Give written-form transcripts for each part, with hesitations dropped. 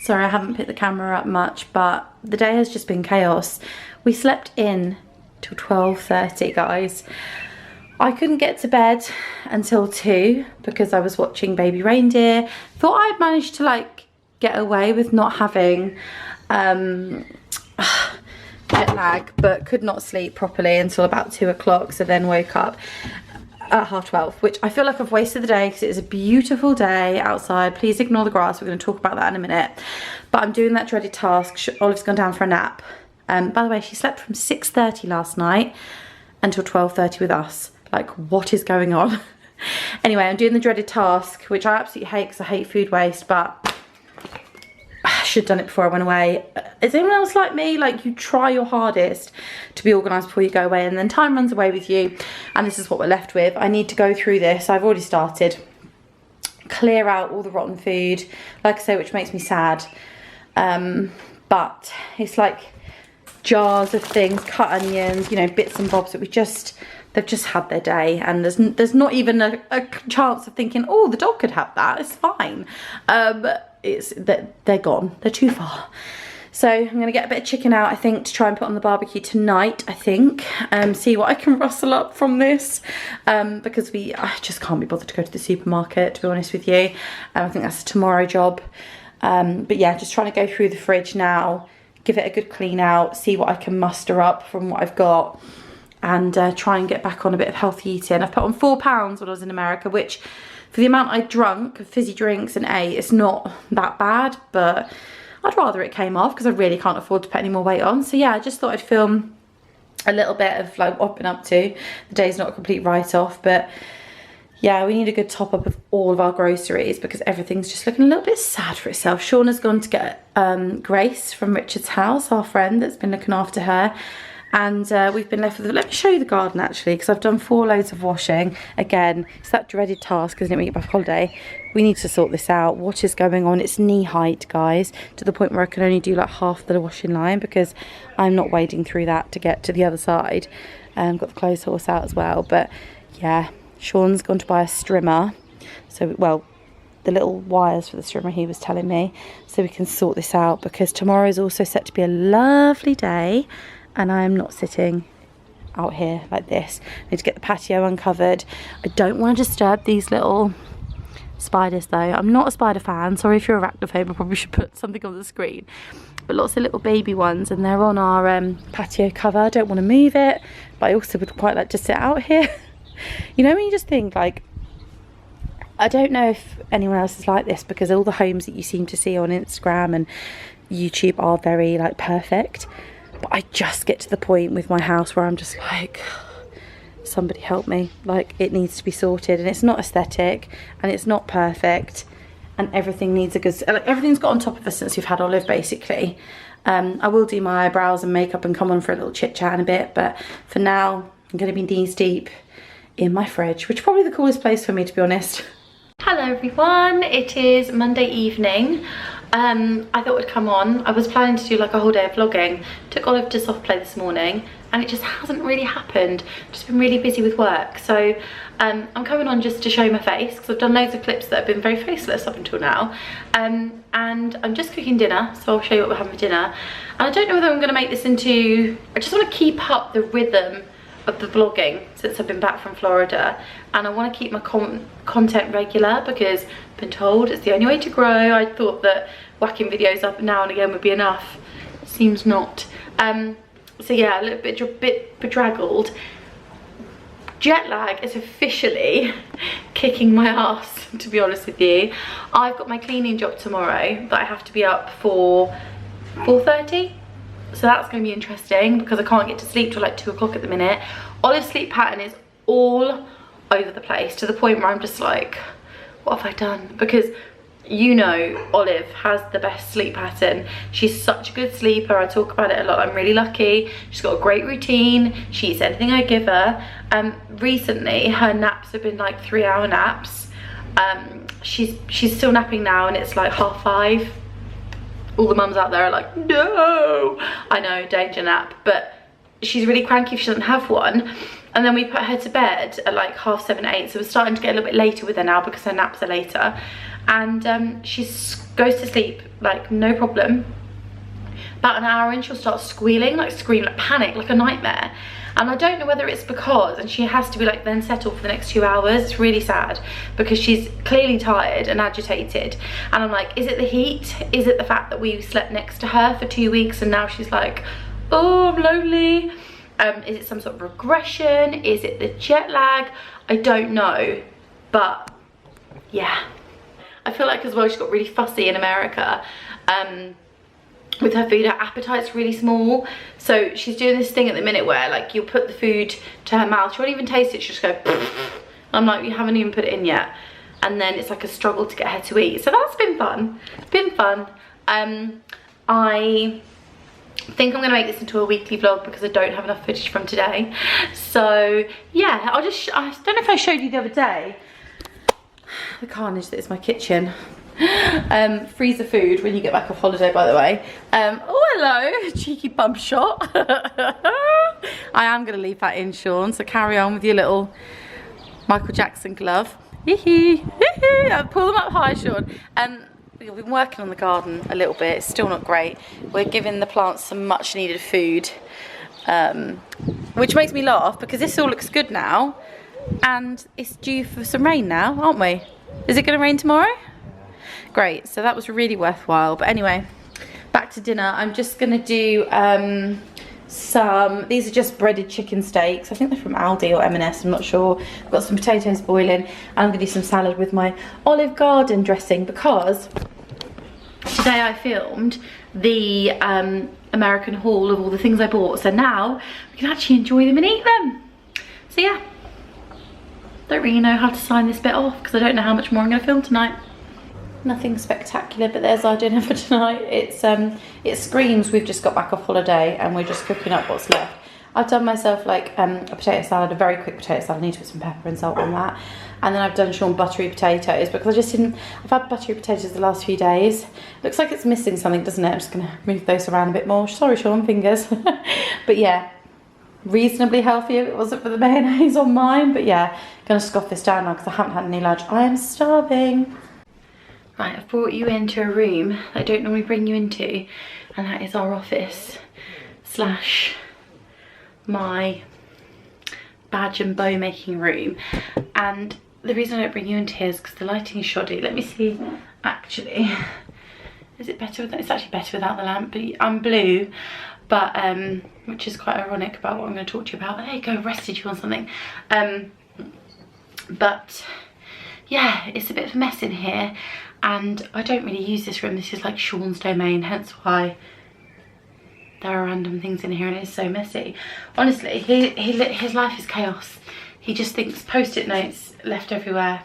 Sorry, I haven't picked the camera up much, but the day has just been chaos. We slept in till 12:30, guys. I couldn't get to bed until 2 because I was watching Baby Reindeer. Thought I'd managed to like get away with not having jet lag, but could not sleep properly until about 2 o'clock. So then woke up at 12:30, which I feel like I've wasted the day because it is a beautiful day outside. Please ignore the grass. We're going to talk about that in a minute. But I'm doing that dreaded task. Olive's gone down for a nap. By the way, she slept from 6:30 last night until 12:30 with us. Like, what is going on? Anyway, I'm doing the dreaded task, which I absolutely hate because I hate food waste, but I should have done it before I went away. Is anyone else like me? Like, you try your hardest to be organised before you go away and then time runs away with you, and this is what we're left with. I need to go through this. I've already started. Clear out all the rotten food, like I say, which makes me sad. But it's like jars of things, cut onions, you know, bits and bobs that they've just had their day, and there's not even a chance of thinking, oh, the dog could have that, it's fine. They're gone, they're too far. So I'm gonna get a bit of chicken out, I think, to try and put on the barbecue tonight, I think. See what I can rustle up from this, because I just can't be bothered to go to the supermarket, to be honest with you. I think that's a tomorrow job. But yeah, just trying to go through the fridge now, give it a good clean out, see what I can muster up from what I've got, and try and get back on a bit of healthy eating. I've put on 4 pounds when I was in America, which for the amount I drunk of fizzy drinks and ate, it's not that bad, but I'd rather it came off because I really can't afford to put any more weight on. So yeah, I just thought I'd film a little bit of like what I've been up to. The day's not a complete write-off, but yeah, we need a good top up of all of our groceries because everything's just looking a little bit sad for itself. Shauna's gone to get Grace from Richard's house, our friend that's been looking after her. And we've been left with, let me show you the garden actually, because I've done 4 loads of washing. Again, it's that dreaded task, isn't it, when you get back from holiday? We need to sort this out. What is going on? It's knee height, guys, to the point where I can only do like half the washing line because I'm not wading through that to get to the other side. Got the clothes horse out as well. But yeah, Sean's gone to buy a strimmer. So, well, the little wires for the strimmer he was telling me, so we can sort this out because tomorrow is also set to be a lovely day. And I'm not sitting out here like this. I need to get the patio uncovered. I don't want to disturb these little spiders though. I'm not a spider fan. Sorry if you're arachnophobe, I probably should put something on the screen. But lots of little baby ones, and they're on our patio cover. I don't want to move it, but I also would quite like to sit out here. You know when you just think like, I don't know if anyone else is like this because all the homes that you seem to see on Instagram and YouTube are very like perfect. But I just get to the point with my house where I'm just like, somebody help me. Like, it needs to be sorted, and it's not aesthetic and it's not perfect, and everything needs a good, like, everything's got on top of us since we've had Olive basically. I will do my eyebrows and makeup and come on for a little chit chat in a bit, but for now I'm going to be knees deep in my fridge, which is probably the coolest place for me, to be honest. Hello everyone, it is Monday evening. I thought I'd come on. I was planning to do like a whole day of vlogging. Took Olive to soft play this morning and it just hasn't really happened. Just been really busy with work. So I'm coming on just to show my face because I've done loads of clips that have been very faceless up until now. And I'm just cooking dinner, so I'll show you what we're having for dinner. And I don't know whether I'm gonna make this into, I just wanna keep up the rhythm of the vlogging since I've been back from Florida, and I want to keep my content regular because I've been told it's the only way to grow. I thought that whacking videos up now and again would be enough. Seems not. So yeah, a little bit bedraggled. Jet lag is officially kicking my ass, to be honest with you. I've got my cleaning job tomorrow that I have to be up for 4:30. So that's going to be interesting because I can't get to sleep till like 2 o'clock at the minute. Olive's sleep pattern is all over the place to the point where I'm just like, what have I done? Because you know Olive has the best sleep pattern. She's such a good sleeper. I talk about it a lot. I'm really lucky. She's got a great routine. She eats anything I give her. Recently her naps have been like 3-hour naps. She's still napping now and it's like 5:30. All the mums out there are like, no. I know, danger nap, but she's really cranky if she doesn't have one. And then we put her to bed at like 7:30, 8, so we're starting to get a little bit later with her now because her naps are later. and she goes to sleep like no problem. About an hour in, she'll start squealing, like scream, like panic, like a nightmare. And I don't know whether it's because, and she has to be like then settled for the next 2 hours. It's really sad because she's clearly tired and agitated. And I'm like, is it the heat? Is it the fact that we slept next to her for 2 weeks and now she's like, oh, I'm lonely? Is it some sort of regression? Is it the jet lag? I don't know, but yeah. I feel like as well she got really fussy in America. With her food, her appetite's really small, so she's doing this thing at the minute where like you'll put the food to her mouth, she won't even taste it, she'll just go I'm like, you haven't even put it in yet, and then it's like a struggle to get her to eat. So that's been fun. It's been fun. I think I'm gonna make this into a weekly vlog because I don't have enough footage from today. So yeah, I don't know if I showed you the other day the carnage that is my kitchen. Freezer food when you get back off holiday, by the way. Oh, hello, cheeky bum shot. I am going to leave that in, Sean, so carry on with your little Michael Jackson glove. I'll pull them up high, Sean. We've been working on the garden a little bit. It's still not great. We're giving the plants some much needed food, which makes me laugh because this all looks good now and it's due for some rain now, aren't we? Is it going to rain tomorrow? Great, so that was really worthwhile. But anyway, back to dinner. I'm just gonna do these are just breaded chicken steaks. I think they're from Aldi or M&S, I'm not sure. I've got some potatoes boiling, and I'm gonna do some salad with my Olive Garden dressing because today I filmed the American haul of all the things I bought. So now we can actually enjoy them and eat them. So yeah, don't really know how to sign this bit off because I don't know how much more I'm gonna film tonight. Nothing spectacular, but there's our dinner for tonight. It screams we've just got back off holiday and we're just cooking up what's left. I've done myself like a potato salad, a very quick potato salad. I need to put some pepper and salt on that. And then I've done Sean buttery potatoes because I've had buttery potatoes the last few days. Looks like it's missing something, doesn't it? I'm just gonna move those around a bit more. Sorry, Sean, fingers. But yeah, reasonably healthy if it wasn't for the mayonnaise on mine. But yeah, gonna scoff this down now because I haven't had any lunch. I am starving. Right, I've brought you into a room that I don't normally bring you into, and that is our office slash my badge and bow making room. And the reason I don't bring you into here is because the lighting is shoddy. Let me see, actually, is it better with, it's actually better without the lamp, but I'm blue, but which is quite ironic about what I'm going to talk to you about. There you go, rested you on something. But yeah, it's a bit of a mess in here, and I don't really use this room. This is like Sean's domain, hence why there are random things in here and it's so messy. Honestly, his life is chaos. He just thinks post-it notes left everywhere.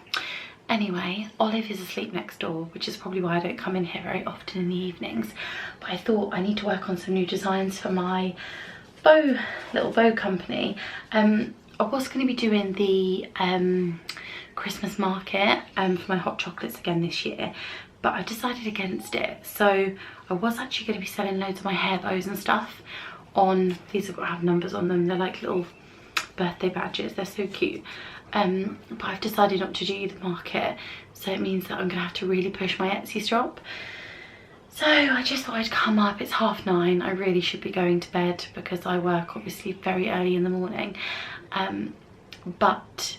Anyway, Olive is asleep next door, which is probably why I don't come in here very often in the evenings. But I thought I need to work on some new designs for my little bow company. I was going to be doing the Christmas market for my hot chocolates again this year, but I decided against it. So I was actually going to be selling loads of my hair bows and stuff on, these have numbers on them, they're like little birthday badges, they're so cute. But I've decided not to do the market, so it means that I'm going to have to really push my Etsy shop. So I just thought I'd come up. It's 9:30. I really should be going to bed because I work obviously very early in the morning, but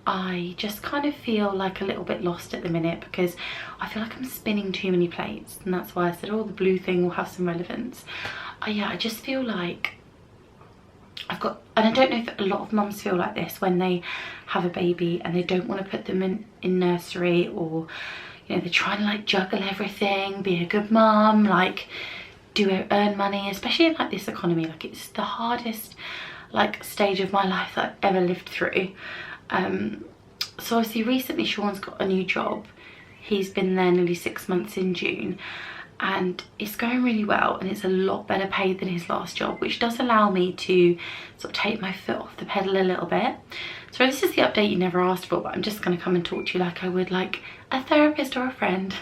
I just kind of feel like a little bit lost at the minute because I feel like I'm spinning too many plates, and that's why I said, oh, the blue thing will have some relevance. Yeah, I just feel like I've got, and I don't know if a lot of mums feel like this when they have a baby and they don't want to put them in nursery, or you know, they're trying to like juggle everything, be a good mum, like earn money, especially in like this economy. Like it's the hardest like stage of my life that I've ever lived through. So obviously recently Sean's got a new job. He's been there nearly 6 months in June, and it's going really well, and it's a lot better paid than his last job, which does allow me to sort of take my foot off the pedal a little bit. So this is the update you never asked for, but I'm just going to come and talk to you like I would like a therapist or a friend,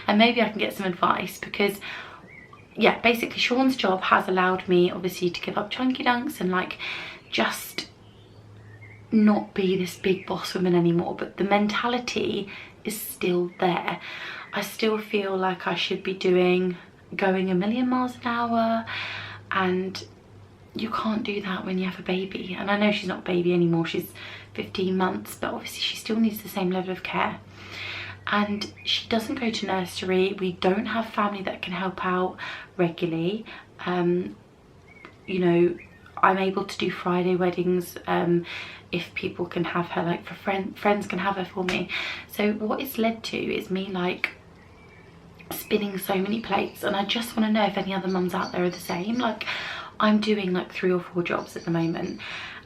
and maybe I can get some advice, because yeah, basically Sean's job has allowed me obviously to give up chunky dunks and like just not be this big boss woman anymore, but the mentality is still there. I still feel like I should be going a million miles an hour, and you can't do that when you have a baby. And I know she's not a baby anymore, she's 15 months, but obviously she still needs the same level of care. And she doesn't go to nursery. We don't have family that can help out regularly. You know, I'm able to do Friday weddings if people can have her, like for friends can have her for me. So what it's led to is me like spinning so many plates, and I just want to know if any other mums out there are the same. Like, I'm doing like 3 or 4 jobs at the moment,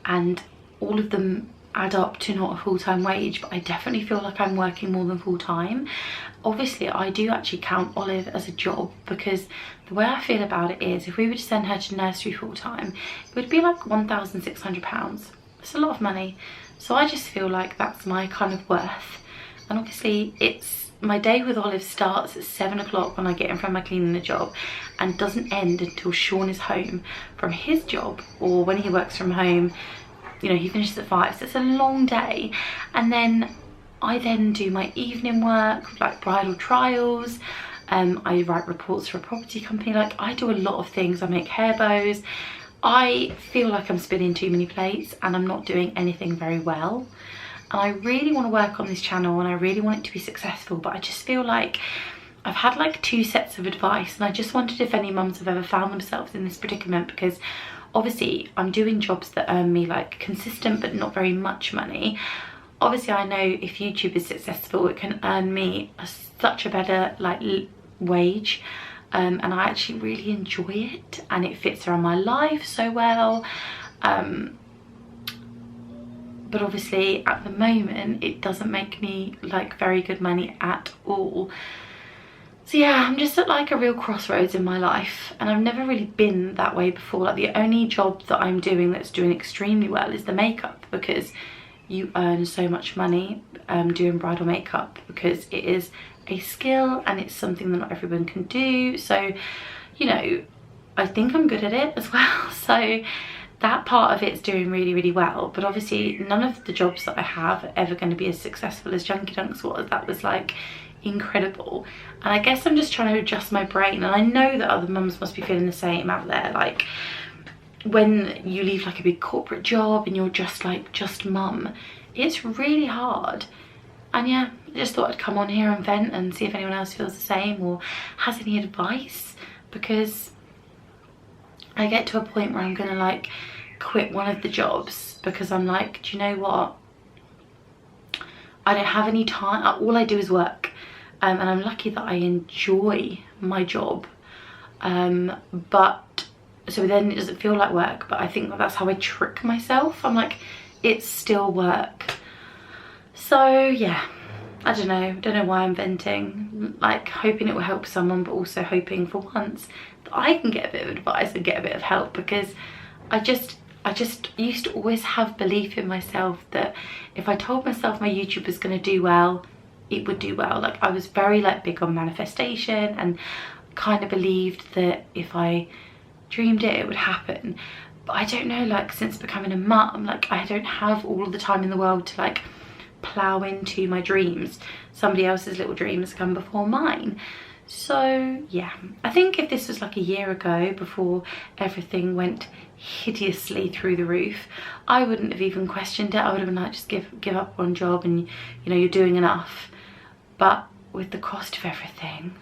and all of them add up to not a full-time wage, but I definitely feel like I'm working more than full-time. Obviously I do actually count Olive as a job, because the way I feel about it is, if we were to send her to nursery full-time, it would be like £1,600. It's a lot of money. So I just feel like that's my kind of worth. And obviously my day with Olive starts at 7 o'clock when I get in from my cleaning job, and doesn't end until Sean is home from his job, or when he works from home, you know, he finishes at 5. So it's a long day. And then I then do my evening work, like bridal trials. I write reports for a property company. Like, I do a lot of things. I make hair bows. I feel like I'm spinning too many plates, and I'm not doing anything very well. And I really want to work on this channel, and I really want it to be successful, but I just feel like I've had like 2 sets of advice, and I just wondered if any mums have ever found themselves in this predicament, because obviously I'm doing jobs that earn me like consistent but not very much money. Obviously I know if YouTube is successful, it can earn me such a better like wage, and I actually really enjoy it, and it fits around my life so well. But obviously at the moment it doesn't make me like very good money at all. So yeah, I'm just at like a real crossroads in my life, and I've never really been that way before. Like, the only job that I'm doing that's doing extremely well is the makeup, because you earn so much money doing bridal makeup, because it is a skill and it's something that not everyone can do. So, you know, I think I'm good at it as well. So that part of it's doing really, really well. But obviously none of the jobs that I have are ever going to be as successful as Junkie Dunks was. That was like incredible. And I guess I'm just trying to adjust my brain, and I know that other mums must be feeling the same out there. Like, when you leave like a big corporate job and you're just mum, it's really hard. And yeah, I just thought I'd come on here and vent and see if anyone else feels the same or has any advice, because I get to a point where I'm gonna like quit one of the jobs, because I'm like, do you know what, I don't have any time. All I do is work, and I'm lucky that I enjoy my job, but so then it doesn't feel like work. But I think that's how I trick myself. I'm like, it's still work. So yeah, I don't know why I'm venting, like hoping it will help someone, but also hoping for once that I can get a bit of advice and get a bit of help, because I just used to always have belief in myself that if I told myself my YouTube was going to do well, it would do well. Like, I was very like big on manifestation, and kind of believed that if I dreamed it, it would happen. But I don't know, like, since becoming a mum, like, I don't have all of the time in the world to like plow into my dreams. Somebody else's little dreams come before mine. So yeah, I think if this was like a year ago, before everything went hideously through the roof, I wouldn't have even questioned it. I would have been like, just give up one job, and you know, you're doing enough. But with the cost of everything,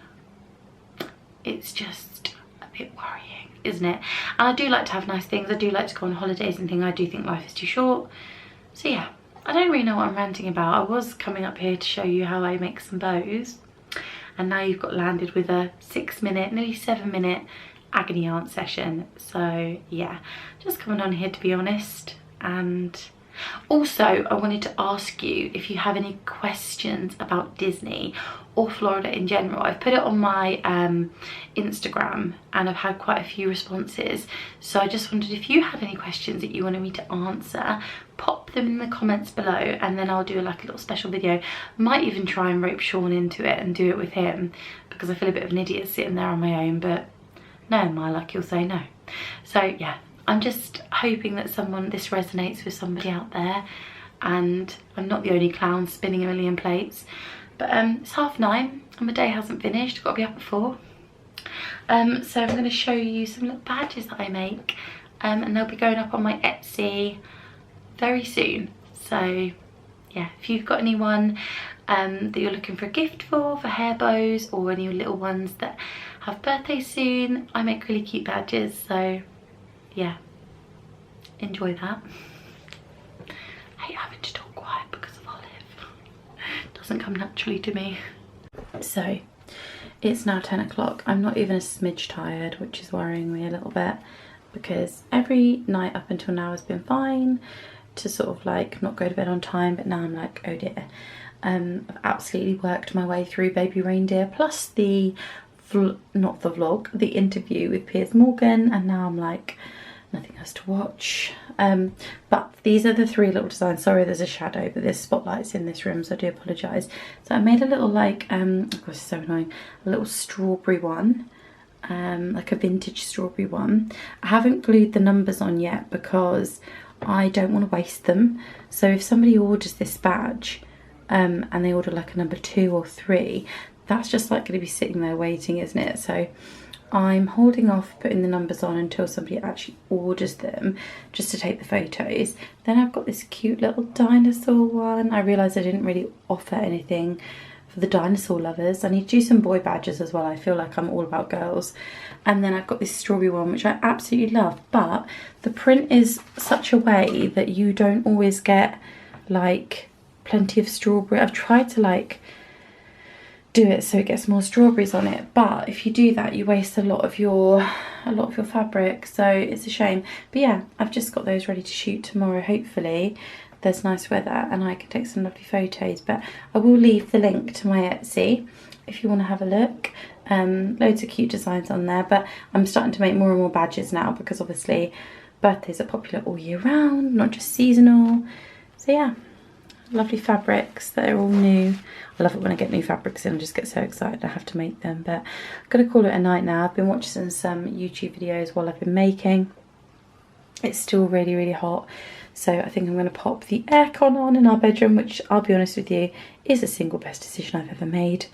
it's just a bit worrying, isn't it? And I do like to have nice things. I do like to go on holidays and things. I do think life is too short. So yeah, I don't really know what I'm ranting about. I was coming up here to show you how I make some bows, and now you've got landed with a 6-minute, nearly 7-minute agony aunt session. So yeah, just coming on here to be honest. And also I wanted to ask you if you have any questions about Disney or Florida in general. I've put it on my Instagram, and I've had quite a few responses. So I just wondered if you had any questions that you wanted me to answer, pop them in the comments below, and then I'll do like a little special video. Might even try and rope Sean into it and do it with him, because I feel a bit of an idiot sitting there on my own, but no, my luck, he'll say no. So yeah, I'm just hoping that this resonates with somebody out there, and I'm not the only clown spinning a million plates. But it's 9:30 and my day hasn't finished. I've got to be up at 4. So I'm going to show you some little badges that I make, and they'll be going up on my Etsy very soon. So yeah, if you've got anyone that you're looking for a gift for hair bows, or any little ones that have birthdays soon, I make really cute badges. So yeah, enjoy that. I hate having to talk quiet because of Olive. It doesn't come naturally to me. So it's now 10 o'clock. I'm not even a smidge tired, which is worrying me a little bit, because every night up until now has been fine to sort of like not go to bed on time, but now I'm like, oh dear. I've absolutely worked my way through Baby Reindeer, plus the not the vlog, the interview with Piers Morgan, and now I'm like, nothing else to watch. But these are the 3 little designs. Sorry, there's a shadow, but there's spotlights in this room, so I do apologise. So I made a little like, oh gosh, it's so annoying, a little strawberry one, like a vintage strawberry one. I haven't glued the numbers on yet because I don't want to waste them. So if somebody orders this badge and they order like a number 2 or 3, that's just like going to be sitting there waiting, isn't it? So I'm holding off putting the numbers on until somebody actually orders them, just to take the photos. Then I've got this cute little dinosaur one. I realised I didn't really offer anything for the dinosaur lovers. I need to do some boy badges as well. I feel like I'm all about girls. And then I've got this strawberry one, which I absolutely love, but the print is such a way that you don't always get like plenty of strawberry. I've tried to like do it so it gets more strawberries on it, but if you do that you waste a lot of your fabric, so it's a shame. But yeah, I've just got those ready to shoot tomorrow. Hopefully there's nice weather and I can take some lovely photos. But I will leave the link to my Etsy if you want to have a look. Loads of cute designs on there, but I'm starting to make more and more badges now because obviously birthdays are popular all year round, not just seasonal. So yeah, lovely fabrics that are all new. I love it when I get new fabrics in. I just get so excited I have to make them. But I'm gonna call it a night now. I've been watching some YouTube videos while I've been making. It's still really, really hot, so I think I'm gonna pop the aircon on in our bedroom, which I'll be honest with you is the single best decision I've ever made.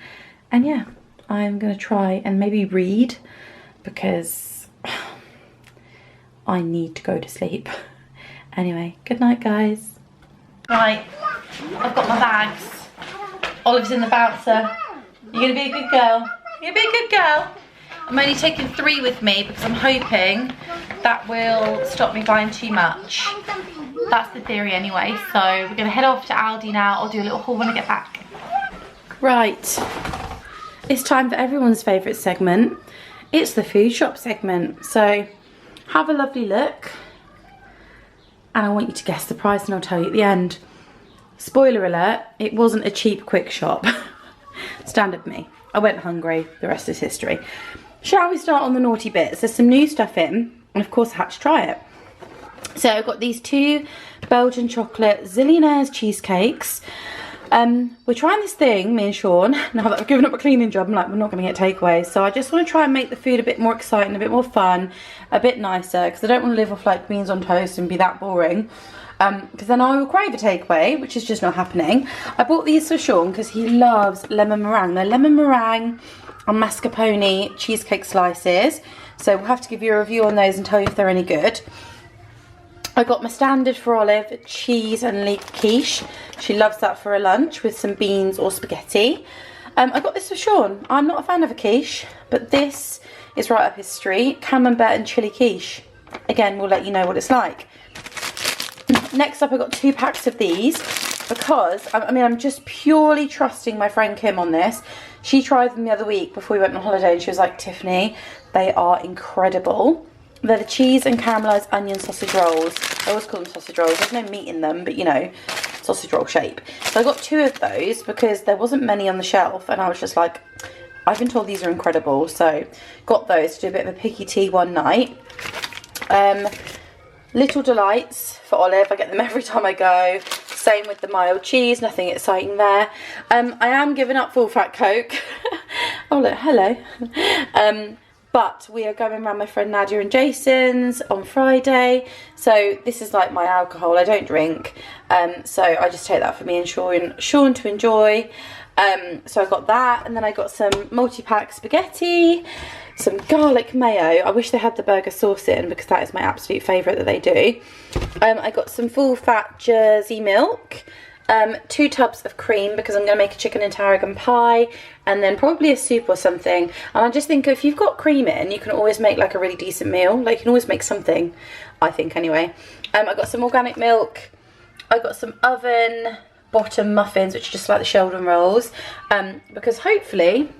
And yeah, I'm gonna try and maybe read, because I need to go to sleep. Anyway, good night guys. Right, I've got my bags. Olive's in the bouncer. You're gonna be a good girl. You're gonna be a good girl. I'm only taking 3 with me because I'm hoping that will stop me buying too much. That's the theory anyway. So we're gonna head off to Aldi now. I'll do a little haul when I get back. Right, it's time for everyone's favourite segment. It's the food shop segment. So have a lovely look, and I want you to guess the price, and I'll tell you at the end. Spoiler alert, it wasn't a cheap quick shop. Standard me. I went hungry, the rest is history. Shall we start on the naughty bits? There's some new stuff in, and of course I had to try it. So I've got these 2 Belgian chocolate Zillionaires cheesecakes. We're trying this thing, me and Sean. Now that I've given up a cleaning job, I'm like, we're not going to get takeaways. So I just want to try and make the food a bit more exciting, a bit more fun, a bit nicer, because I don't want to live off like beans on toast and be that boring. Because then I will crave a takeaway, which is just not happening. I bought these for Sean because he loves lemon meringue. They're lemon meringue and mascarpone cheesecake slices. So we'll have to give you a review on those and tell you if they're any good. I got my standard for Olive, cheese and leek quiche. She loves that for a lunch with some beans or spaghetti. I got this for Sean. I'm not a fan of a quiche, but this is right up his street. Camembert and chili quiche. Again, we'll let you know what it's like. Next up, I got 2 packs of these because, I'm just purely trusting my friend Kim on this. She tried them the other week before we went on holiday and she was like, Tiffany, they are incredible. They're the cheese and caramelised onion sausage rolls. I always call them sausage rolls. There's no meat in them, but you know, sausage roll shape. So I got 2 of those because there wasn't many on the shelf and I was just like, I've been told these are incredible. So got those to do a bit of a picky tea one night. Little Delights for Olive. I get them every time I go. Same with the mild cheese. Nothing exciting there. I am giving up full fat Coke. Oh look, hello. But we are going around my friend Nadia and Jason's on Friday. So this is like my alcohol. I don't drink. So I just take that for me and Sean to enjoy. So I got that, and then I got some multi-pack spaghetti, some garlic mayo. I wish they had the burger sauce in because that is my absolute favourite that they do. I got some full-fat Jersey milk, 2 tubs of cream because I'm going to make a chicken and tarragon pie, and then probably a soup or something. And I just think if you've got cream in, you can always make like a really decent meal. Like, you can always make something, I think, anyway. I got some organic milk. I got some oven bottom muffins, which are just like the Sheldon rolls, because hopefully,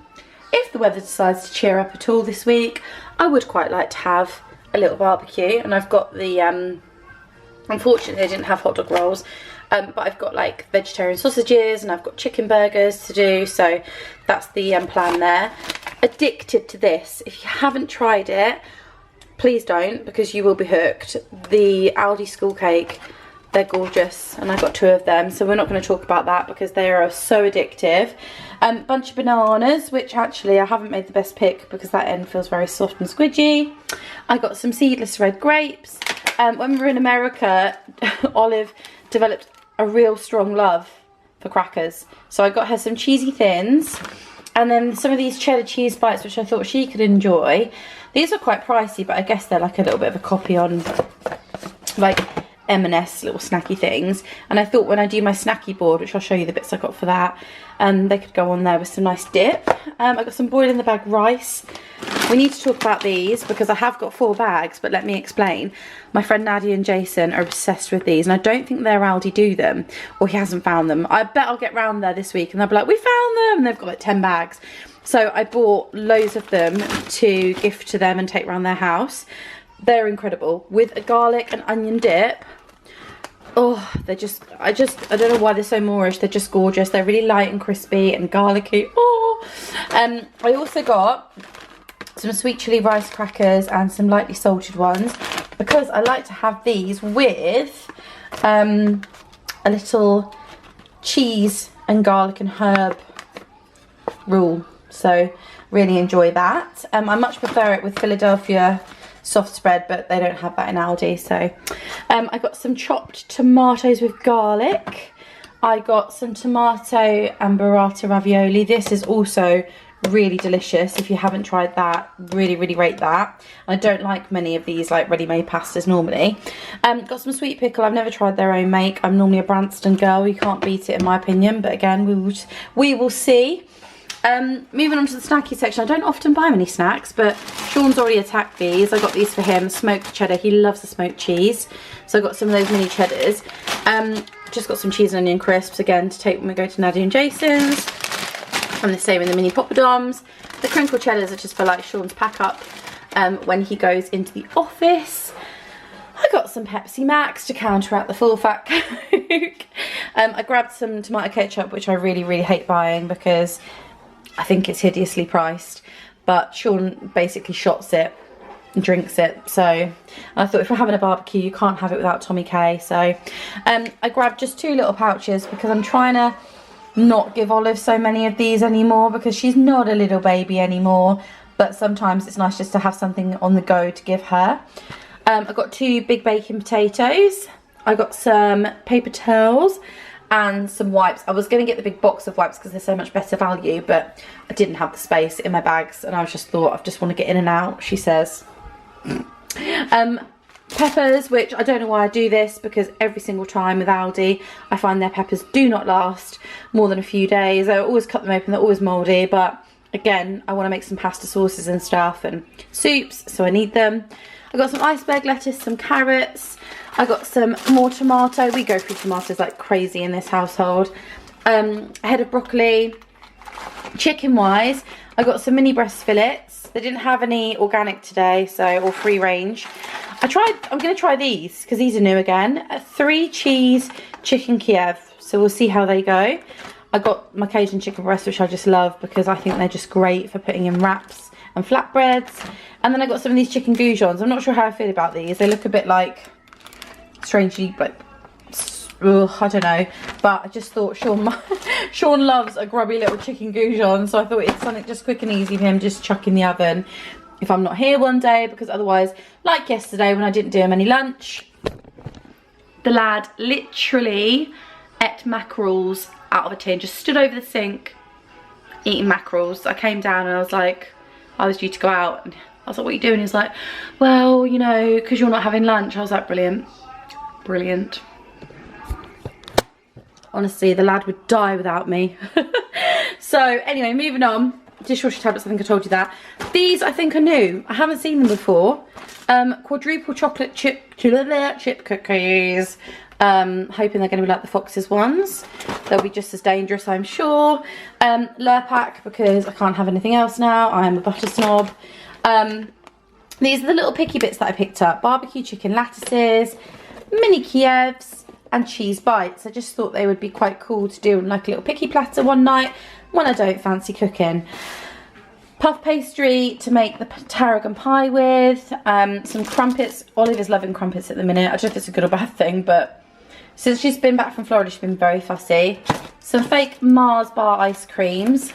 if the weather decides to cheer up at all this week, I would quite like to have a little barbecue. And I've got the, unfortunately I didn't have hot dog rolls, but I've got like vegetarian sausages and I've got chicken burgers to do, so that's the plan there. Addicted to this. If you haven't tried it, please don't, because you will be hooked. The Aldi school cake, they're gorgeous, and I got 2 of them, so we're not going to talk about that because they are so addictive. Bunch of bananas, which actually I haven't made the best pick because that end feels very soft and squidgy. I got some seedless red grapes. When we were in America, Olive developed a real strong love for crackers, so I got her some cheesy thins, and then some of these cheddar cheese bites, which I thought she could enjoy. These are quite pricey, but I guess they're like a little bit of a copy on like M&S little snacky things, and I thought when I do my snacky board, which I'll show you the bits I got for that, they could go on there with some nice dip. I got some boil in the bag rice. We need to talk about these because I have got 4 bags, but let me explain. My friend Nadia and Jason are obsessed with these, and I don't think their Aldi do them, or he hasn't found them. I bet I'll get round there this week and they'll be like, we found them, and they've got like 10 bags. So I bought loads of them to gift to them and take around their house. They're incredible with a garlic and onion dip. Oh, they're just, I don't know why they're so Moorish. They're just gorgeous. They're really light and crispy and garlicky. Oh, I also got some sweet chili rice crackers and some lightly salted ones because I like to have these with a little cheese and garlic and herb roll. So really enjoy that. I much prefer it with Philadelphia soft spread, but they don't have that in Aldi. So I got some chopped tomatoes with garlic. I got some tomato and burrata ravioli. This is also really delicious. If you haven't tried that, really rate that. I don't like many of these like ready-made pastas normally. Got some sweet pickle. I've never tried their own make. I'm normally a Branston girl. You can't beat it in my opinion, but again, we will see. Moving on to the snacky section. I don't often buy many snacks, but Sean's already attacked these. I got these for him, smoked cheddar. He loves the smoked cheese, so I got some of those mini cheddars. Just got some cheese and onion crisps again to take when we go to Nadia and Jason's. And the same in the mini poppadoms. The crinkle cheddars are just for like Sean's pack up when he goes into the office. I got some Pepsi Max to counteract the full fat Coke. I grabbed some tomato ketchup, which I really hate buying because I think it's hideously priced, but Sean basically shots it and drinks it. So I thought if we're having a barbecue, you can't have it without Tommy K. So I grabbed just 2 little pouches because I'm trying to not give Olive so many of these anymore because she's not a little baby anymore, but sometimes it's nice just to have something on the go to give her. I got 2 big baking potatoes. I got some paper towels and some wipes. I was going to get the big box of wipes because they're so much better value, but I didn't have the space in my bags, and I just thought, I just want to get in and out, she says. Peppers, which I don't know why I do this, because every single time with Aldi, I find their peppers do not last more than a few days. I always cut them open, they're always mouldy, but again, I want to make some pasta sauces and stuff and soups, so I need them. I got some iceberg lettuce, some carrots. I got some more tomato. We go through tomatoes like crazy in this household. A head of broccoli. Chicken wise, I got some mini breast fillets. They didn't have any organic today, so, or free range. I'm going to try these because these are new again. 3 cheese chicken Kiev. So we'll see how they go. I got my Cajun chicken breast, which I just love because I think they're just great for putting in wraps and flatbreads. And then I got some of these chicken goujons. I'm not sure how I feel about these. They look a bit like, strangely, like, I don't know. But I just thought Sean loves a grubby little chicken goujon. So I thought it's something just quick and easy for him, just chuck in the oven if I'm not here one day. Because otherwise, like yesterday when I didn't do him any lunch, the lad literally ate mackerels out of a tin. Just stood over the sink eating mackerels. I came down and I was like, I was due to go out. And I was like, what are you doing? He's like, well, you know, because you're not having lunch. I was like, brilliant. Brilliant. Honestly, the lad would die without me. So anyway, moving on. Dishwasher tablets, I think I told you that. These I think are new. I haven't seen them before. Quadruple chocolate chip cookies. Hoping they're going to be like the Fox's ones. They'll be just as dangerous, I'm sure. Lurpak, because I can't have anything else now. I am a butter snob. These are the little picky bits that I picked up. Barbecue chicken lattices, mini Kievs, and cheese bites. I just thought they would be quite cool to do like a little picky platter one night when I don't fancy cooking. Puff pastry to make the tarragon pie with. Some crumpets. Olive is loving crumpets at the minute. I don't know if it's a good or bad thing, but since she's been back from Florida, she's been very fussy. Some fake Mars bar ice creams.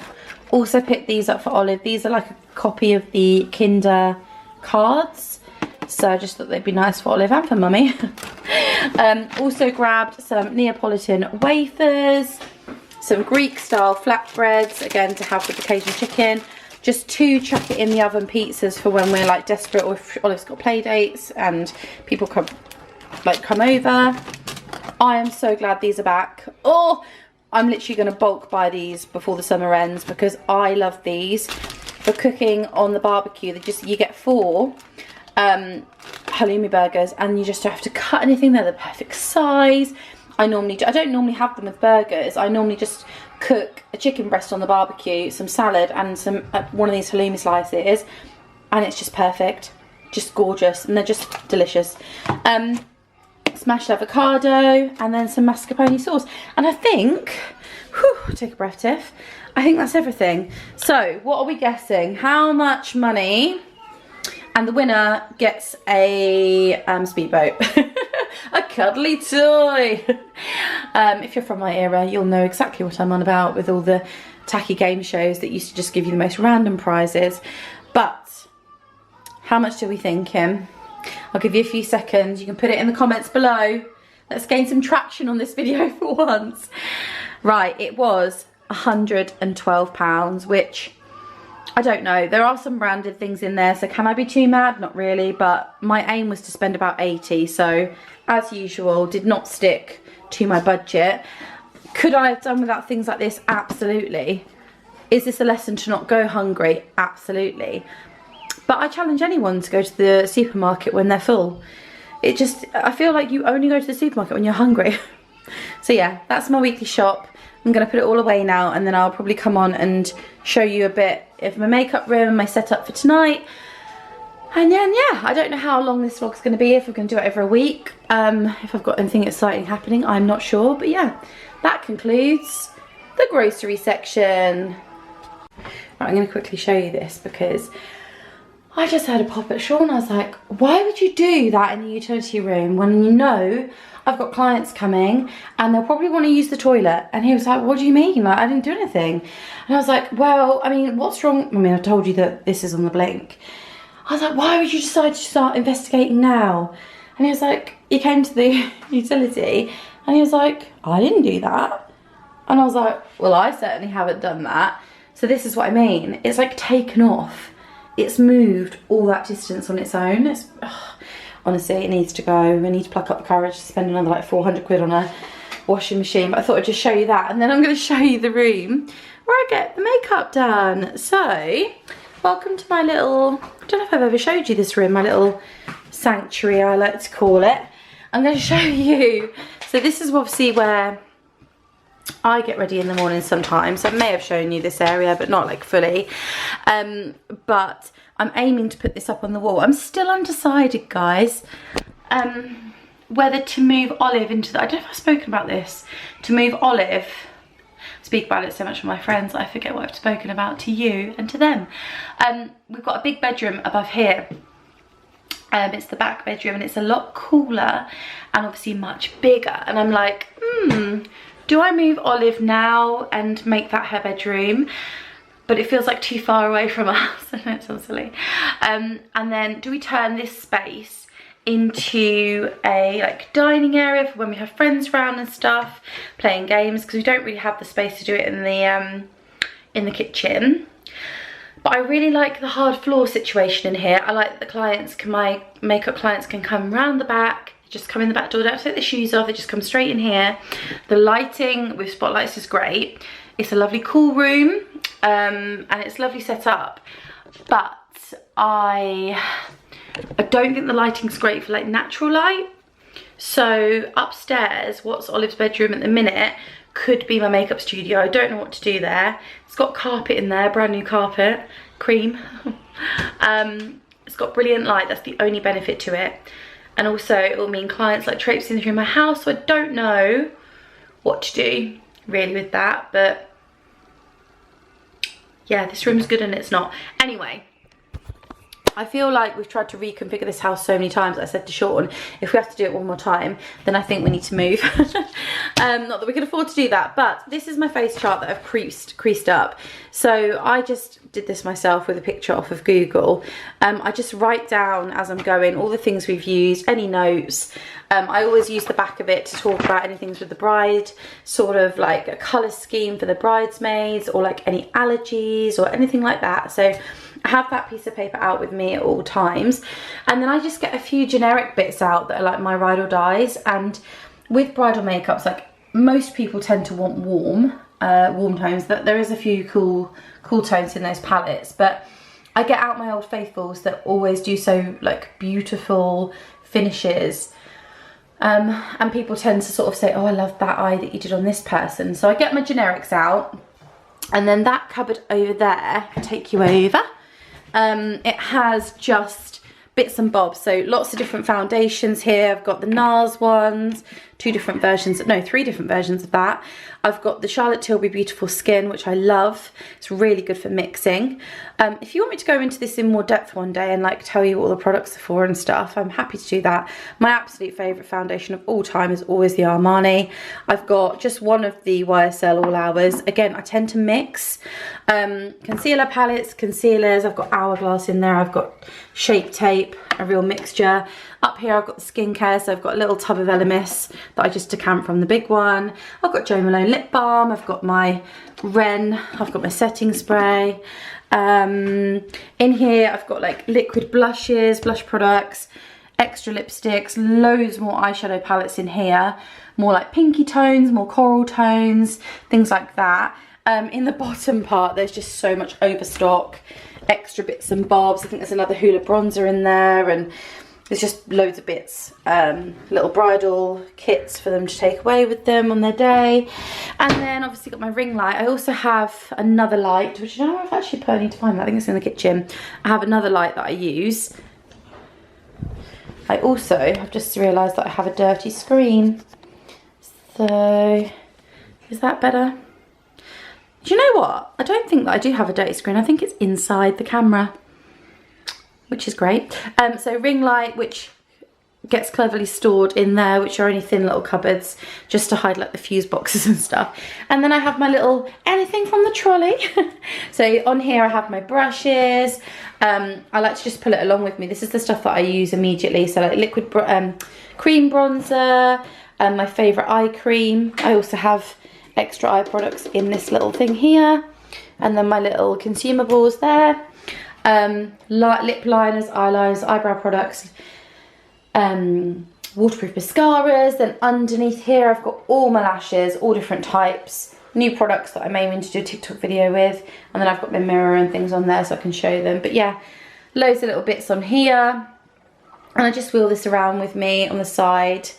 Also picked these up for Olive. These are like a copy of the Kinder cards. So I just thought they'd be nice for Olive and for Mummy. Also grabbed some Neapolitan wafers. Some Greek style flatbreads, again to have with occasional chicken. Just 2 chuck it in the oven pizzas for when we're like desperate, or if Olive's got play dates and people come over. I am so glad these are back. Oh, I'm literally going to bulk buy these before the summer ends because I love these for cooking on the barbecue. You get 4 halloumi burgers and you just don't have to cut anything. They're the perfect size. I don't normally have them with burgers. I normally just cook a chicken breast on the barbecue, some salad and some one of these halloumi slices, and it's just perfect, just gorgeous, and they're just delicious. Smashed avocado and then some mascarpone sauce, and I think, whew, take a breath, Tiff. I think that's everything. So what are we guessing? How much money? And the winner gets a speedboat. A cuddly toy. If you're from my era, you'll know exactly what I'm on about with all the tacky game shows that used to just give you the most random prizes. But how much do we think, Kim? I'll give you a few seconds. You can put it in the comments below. Let's gain some traction on this video for once. Right, it was £112, which I don't know. There are some branded things in there, so can I be too mad? Not really, but my aim was to spend about 80, so as usual, did not stick to my budget. Could I have done without things like this? Absolutely. Is this a lesson to not go hungry? Absolutely. But I challenge anyone to go to the supermarket when they're full. I feel like you only go to the supermarket when you're hungry. So yeah, that's my weekly shop. I'm going to put it all away now, and then I'll probably come on and show you a bit of my makeup room and my setup for tonight. And then yeah, I don't know how long this vlog's going to be, if we're going to do it every week. If I've got anything exciting happening, I'm not sure. But yeah, that concludes the grocery section. Right, I'm going to quickly show you this because I just had a pop at Sean. I was like, why would you do that in the utility room when you know I've got clients coming and they'll probably want to use the toilet? And he was like, what do you mean? Like, I didn't do anything. And I was like, well, I mean, what's wrong? I mean, I told you that this is on the blink. I was like, why would you decide to start investigating now? And he was like, he came to the utility and he was like, I didn't do that. And I was like, well, I certainly haven't done that. So this is what I mean. It's like taken off. It's moved all that distance on its own. Honestly, it needs to go. I need to pluck up the courage to spend another like 400 quid on a washing machine. But I thought I'd just show you that. And then I'm going to show you the room where I get the makeup done. So, welcome to my little, I don't know if I've ever showed you this room, my little sanctuary, I like to call it. I'm going to show you. So this is obviously where I get ready in the morning sometimes. I may have shown you this area, but not like fully. But I'm aiming to put this up on the wall. I'm still undecided, guys, whether to move Olive into the, I don't know if I've spoken about this, to move Olive. I speak about it so much with my friends, I forget what I've spoken about to you and to them. We've got a big bedroom above here. It's the back bedroom and it's a lot cooler and obviously much bigger. And I'm like, do I move Olive now and make that her bedroom? But it feels like too far away from us. I know it sounds silly. And then do we turn this space into a like dining area for when we have friends around and stuff, playing games, because we don't really have the space to do it in the in the kitchen. But I really like the hard floor situation in here. I like that my makeup clients can come round the back, just come in the back door, don't take the shoes off, they just come straight in here. The lighting with spotlights is great. It's a lovely cool room, and it's lovely set up. But I don't think the lighting's great for like natural light. So upstairs, what's Olive's bedroom at the minute, could be my makeup studio. I don't know what to do there. It's got carpet in there, brand new carpet, cream. It's got brilliant light, that's the only benefit to it. And also it will mean clients like traipsing through my house, so I don't know what to do really with that. But yeah, this room's good and it's not. Anyway, I feel like we've tried to reconfigure this house so many times. I said to Sean, if we have to do it one more time, then I think we need to move. Not that we can afford to do that, but this is my face chart that I've creased up. So I just did this myself with a picture off of Google. I just write down as I'm going all the things we've used, any notes. I always use the back of it to talk about anything with the bride, sort of like a colour scheme for the bridesmaids, or like any allergies or anything like that. So I have that piece of paper out with me at all times, and then I just get a few generic bits out that are like my ride or dies. And with bridal makeups, like most people tend to want warm tones. That there is a few cool tones in those palettes, but I get out my old faithfuls that always do so like beautiful finishes. And people tend to sort of say, oh, I love that eye that you did on this person. So I get my generics out, and then that cupboard over there, take you over. It has just bits and bobs, so lots of different foundations here. I've got the NARS ones, three different versions of that. I've got the Charlotte Tilbury Beautiful Skin, which I love. It's really good for mixing. If you want me to go into this in more depth one day and like tell you what all the products are for and stuff, I'm happy to do that. My absolute favourite foundation of all time is always the Armani. I've got just one of the YSL All Hours. Again, I tend to mix concealer palettes, concealers. I've got Hourglass in there. I've got Shape Tape, a real mixture. Up here I've got the skincare, so I've got a little tub of Elemis that I just decant from the big one. I've got Jo Malone lip balm, I've got my Ren, I've got my setting spray. In here I've got like liquid blushes, blush products, extra lipsticks, loads more eyeshadow palettes in here. More like pinky tones, more coral tones, things like that. In the bottom part there's just so much overstock, extra bits and bobs. I think there's another Hoola bronzer in there, and there's just loads of bits, little bridal kits for them to take away with them on their day. And then obviously got my ring light. I also have another light, which I don't know if I actually put, I need to find that. I think it's in the kitchen. I have another light that I use. I also have just realised that I have a dirty screen. So, is that better? Do you know what? I don't think that I do have a dirty screen. I think it's inside the camera, which is great. So ring light, which gets cleverly stored in there, which are only thin little cupboards just to hide like the fuse boxes and stuff. And then I have my little anything from the trolley. So on here I have my brushes. I like to just pull it along with me. This is the stuff that I use immediately. So like liquid cream bronzer, my favourite eye cream. I also have extra eye products in this little thing here. And then my little consumables there. Lip liners, eyeliners, eyebrow products, waterproof mascaras. Then underneath here I've got all my lashes, all different types, new products that I'm aiming to do a TikTok video with, and then I've got my mirror and things on there so I can show them. But yeah, loads of little bits on here, and I just wheel this around with me on the side,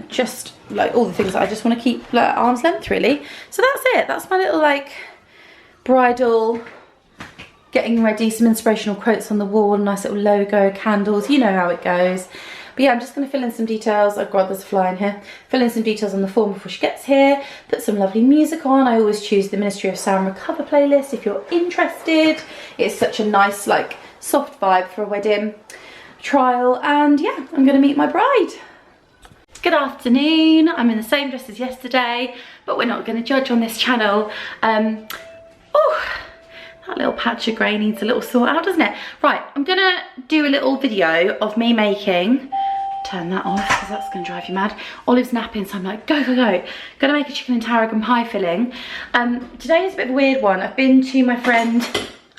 just like all the things that I just want to keep like, at arm's length really. So that's it, that's my little like bridal getting ready, some inspirational quotes on the wall, nice little logo, candles, you know how it goes. But yeah, I'm just going to fill in some details. Oh god, there's a fly in here. Fill in some details on the form before she gets here. Put some lovely music on. I always choose the Ministry of Sound Recover playlist if you're interested. It's such a nice, like, soft vibe for a wedding trial. And yeah, I'm going to meet my bride. Good afternoon. I'm in the same dress as yesterday, but we're not going to judge on this channel. That little patch of grey needs a little sort out, doesn't it? Right, I'm gonna do a little video of me making turn that off because that's going to drive you mad. Olive's napping, so I'm like, go, go, go. Gonna make a chicken and tarragon pie filling. Today is a bit of a weird one. I've been to my friend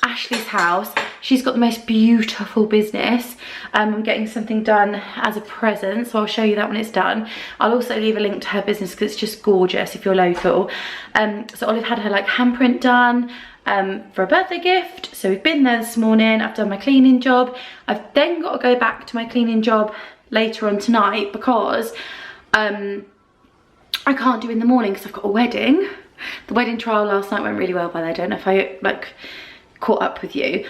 Ashley's house. She's got the most beautiful business. I'm getting something done as a present, so I'll show you that when it's done. I'll also leave a link to her business because it's just gorgeous if you're local. So Olive had her like handprint done for a birthday gift, so we've been there this morning. I've done my cleaning job. I've then got to go back to my cleaning job later on tonight because I can't do in the morning because I've got a wedding. The wedding trial last night went really well, by the way. I don't know if I like caught up with you,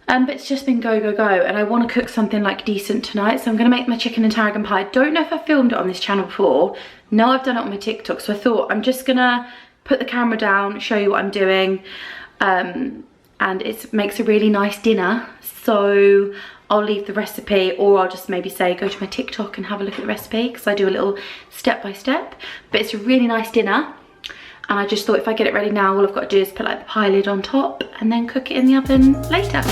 but it's just been go, go, go, and I want to cook something like decent tonight, so I'm going to make my chicken and tarragon pie. I don't know if I filmed it on this channel before. No, I've done it on my TikTok, so I thought I'm just gonna put the camera down, show you what I'm doing, and it makes a really nice dinner. So I'll leave the recipe, or I'll just maybe say go to my TikTok and have a look at the recipe because I do a little step by step. But it's a really nice dinner, and I just thought if I get it ready now, all I've got to do is put like the pie lid on top and then cook it in the oven later.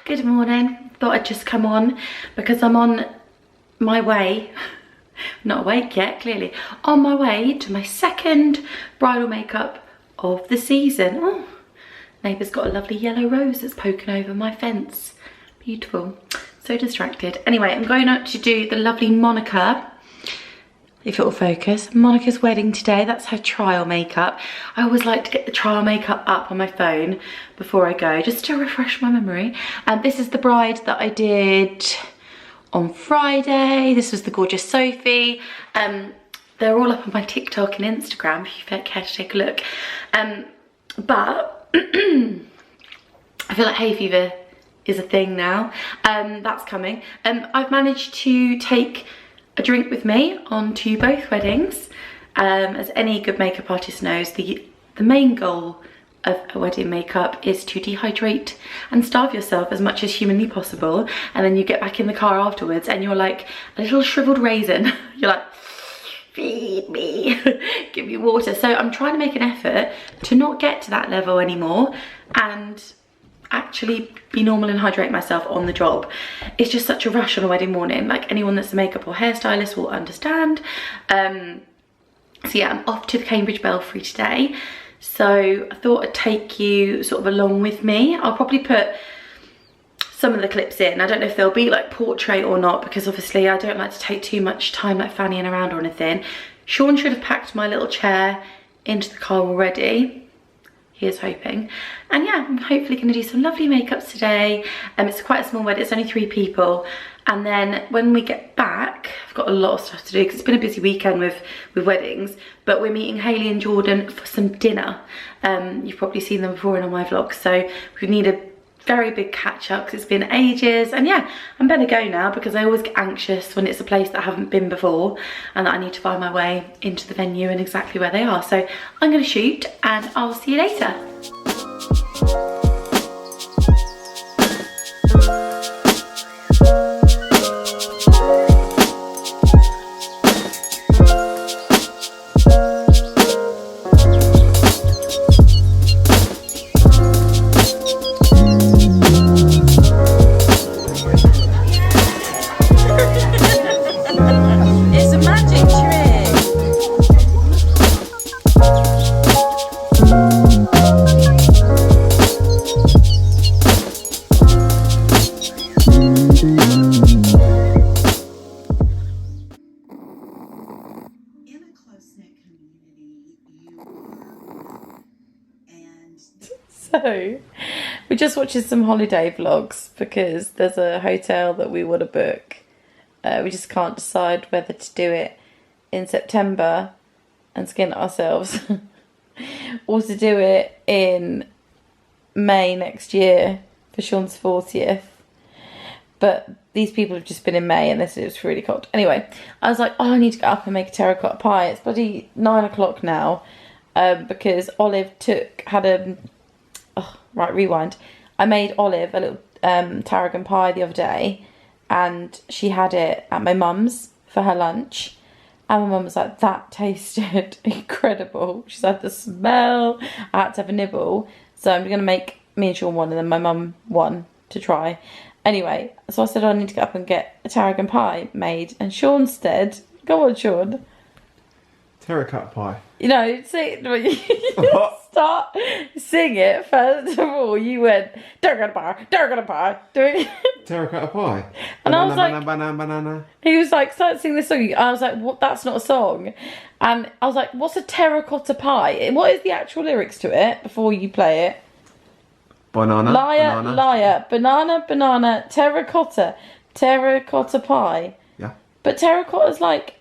Good morning. Thought I'd just come on because I'm on my way, not awake yet clearly, on my way to my second bridal makeup of the season. Oh, neighbour's got a lovely yellow rose that's poking over my fence. Beautiful. So distracted. Anyway, I'm going out to do the lovely Monica, if it'll focus, Monica's wedding today. That's her trial makeup. I always like to get the trial makeup up on my phone before I go, just to refresh my memory. And this is the bride that I did on Friday. This was the gorgeous Sophie. They're all up on my TikTok and Instagram if you care to take a look. But I feel like hay fever is a thing now. That's coming. I've managed to take a drink with me onto both weddings. As any good makeup artist knows, the main goal of a wedding makeup is to dehydrate and starve yourself as much as humanly possible, and then you get back in the car afterwards and you're like a little shriveled raisin. You're like, feed me, give me water. So I'm trying to make an effort to not get to that level anymore and actually be normal and hydrate myself on the job. It's just such a rush on a wedding morning, like anyone that's a makeup or hairstylist will understand. So yeah, I'm off to the Cambridge Belfry today, so I thought I'd take you sort of along with me. I'll probably put some of the clips in. I don't know if they'll be like portrait or not, because obviously I don't like to take too much time like fannying around or anything. Sean should have packed my little chair into the car already. Here's hoping. And yeah, I'm hopefully going to do some lovely makeups today. It's quite a small wedding, it's only 3 people. And then when we get back, I've got a lot of stuff to do because it's been a busy weekend with weddings. But we're meeting Hayley and Jordan for some dinner. You've probably seen them before in all my vlogs. So we need a very big catch up because it's been ages. And yeah, I'm better go now because I always get anxious when it's a place that I haven't been before and that I need to find my way into the venue and exactly where they are. So I'm going to shoot and I'll see you later. We're just watching some holiday vlogs because there's a hotel that we want to book. We just can't decide whether to do it in September and skin ourselves or to do it in May next year for Sean's 40th. But these people have just been in May and they said it was really cold. Anyway, I was like, oh, I need to get up and make a terracotta pie. It's bloody 9 o'clock now because Olive right, rewind. I made Olive a little tarragon pie the other day and she had it at my mum's for her lunch. And my mum was like, that tasted incredible. She's had the smell. I had to have a nibble. So I'm going to make me and Sean one and then my mum one to try. Anyway, so I said, I need to get up and get a tarragon pie made. And Sean said, go on, Sean. Terracotta pie. You know, start, sing it. First of all, you went, terracotta pie. Terracotta pie. And banana, I was like, banana. He was like, start singing this song. I was like, what? That's not a song. And I was like, what's a terracotta pie? What is the actual lyrics to it before you play it? Banana. Liar, banana. liar. Banana, terracotta pie. Yeah. But terracotta's like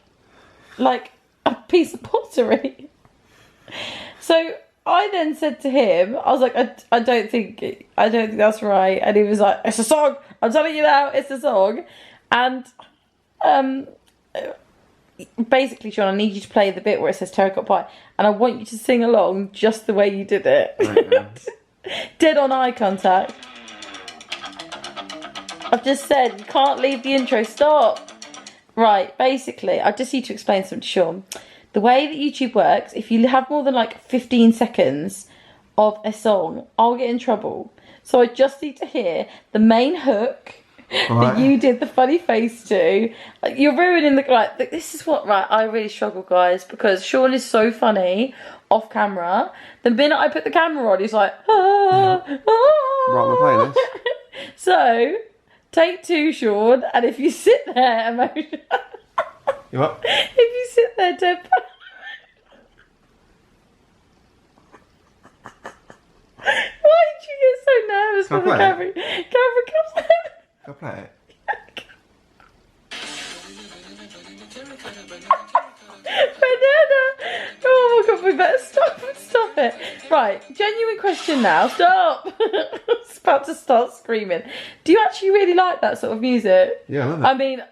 a piece of pottery. So I then said to him, I was like, I don't think that's right. And he was like, it's a song. I'm telling you now, it's a song. And basically, Sean, I need you to play the bit where it says terracotta pie, and I want you to sing along just the way you did it. Right. Dead on eye contact. I've just said you can't leave the intro. Stop. Right, basically, I just need to explain something to Sean. The way that YouTube works, if you have more than like 15 seconds of a song, I'll get in trouble. So I just need to hear the main hook that you did the funny face to. Like, you're ruining this is what, right, I really struggle, guys, because Sean is so funny off camera. The minute I put the camera on, he's like, ah. Right, I'm playing this. So, take 2, Sean, and if you sit there, You what? if you sit there, dead. Why did you get so nervous when the camera comes out? Go play it. Banana! Oh my god, we better stop it. Right, genuine question now. Stop! I was about to start screaming. Do you actually really like that sort of music? Yeah, I love it. I mean,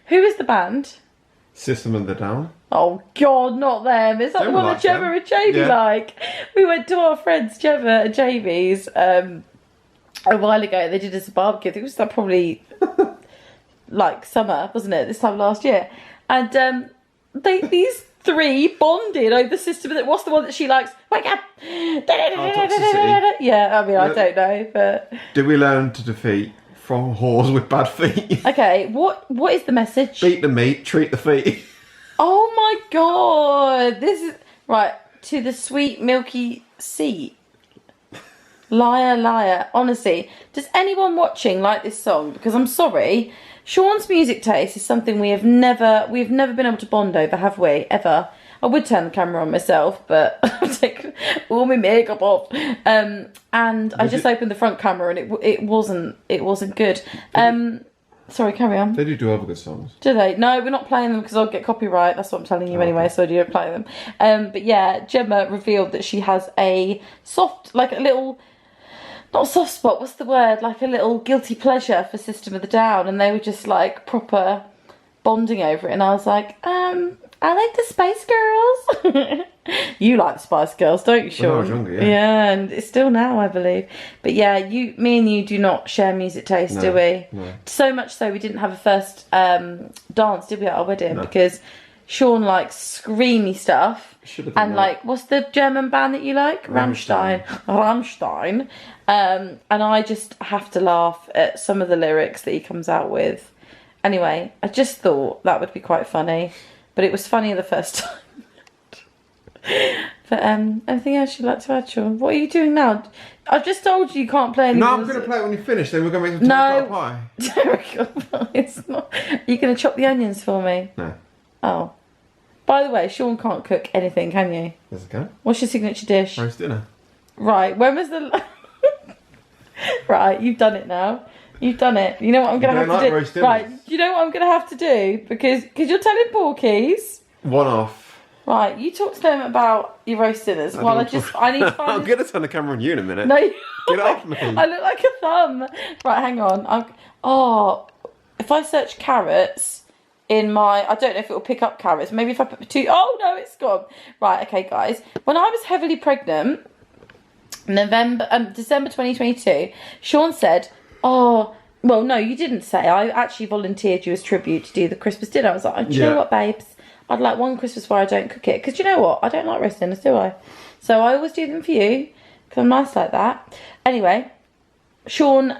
who is the band? System of the Down. Oh god, not them. It's not the one that Gemma and Jamie like. We went to our friends Gemma and Jamie's a while ago. They did us a barbecue. I think it was probably like summer, wasn't it? This time last year. And these 3 bonded over System of the... What's the one that she likes? Wake up! Toxicity. Yeah, I mean, I don't know, but... Do we learn to defeat from whores with bad feet? Okay, what is the message? Beat the meat, treat the feet. Oh my god! This is... Right, to the sweet milky seat. Liar, liar. Honestly, does anyone watching like this song? Because I'm sorry, Sean's music taste is something we've never been able to bond over, have we? Ever. I would turn the camera on myself, but I'll take all my makeup off. And I just opened the front camera and it wasn't good. Sorry, carry on. They do other good songs. Do they? No, we're not playing them because I'll get copyright. That's what I'm telling you anyway, so I don't play them. But yeah, Gemma revealed that she has a soft, like a little... Not a soft spot, what's the word? Like a little guilty pleasure for System of the Down, and they were just like proper bonding over it, and I was like, I like the Spice Girls. You like the Spice Girls, don't you, Sean? When I was younger, yeah. Yeah, and it's still now, I believe. But yeah, me and you do not share music taste, do we? No. So much so we didn't have a first dance, did we, at our wedding? No. Because Sean likes screamy stuff. And like, what's the German band that you like? Rammstein. And I just have to laugh at some of the lyrics that he comes out with. Anyway, I just thought that would be quite funny. But it was funny the first time. But anything else you'd like to add, Sean? What are you doing now? I've just told you can't play any No, music. I'm going to play it when you finish, then we're going to make some terracotta pie. Terracotta pie, it's not. Are you going to chop the onions for me? No. Oh. By the way, Sean can't cook anything, can you? Yes, I can. What's your signature dish? Roast dinner. Right, when was the... Right, you've done it now. You've done it. You know what I'm going to have to do? roast Right, dinners? you know what I'm going to have to do? Because you're telling Porkies. One off. Right, you talk to them about your roast dinners. Well, I need to find... I'm going to turn the camera on you in a minute. No, Get off me. I look like a thumb. Right, hang on. If I search carrots in my... I don't know if it will pick up carrots. Maybe if I put two... Oh, no, it's gone. Right, okay, guys. When I was heavily pregnant, December 2022, Sean said, oh... Well, no, you didn't say. I actually volunteered you as tribute to do the Christmas dinner. I was like, do you know what, babes? I'd like one Christmas where I don't cook it. Because you know what? I don't like roast dinners, do I? So I always do them for you. Because I'm nice like that. Anyway, Sean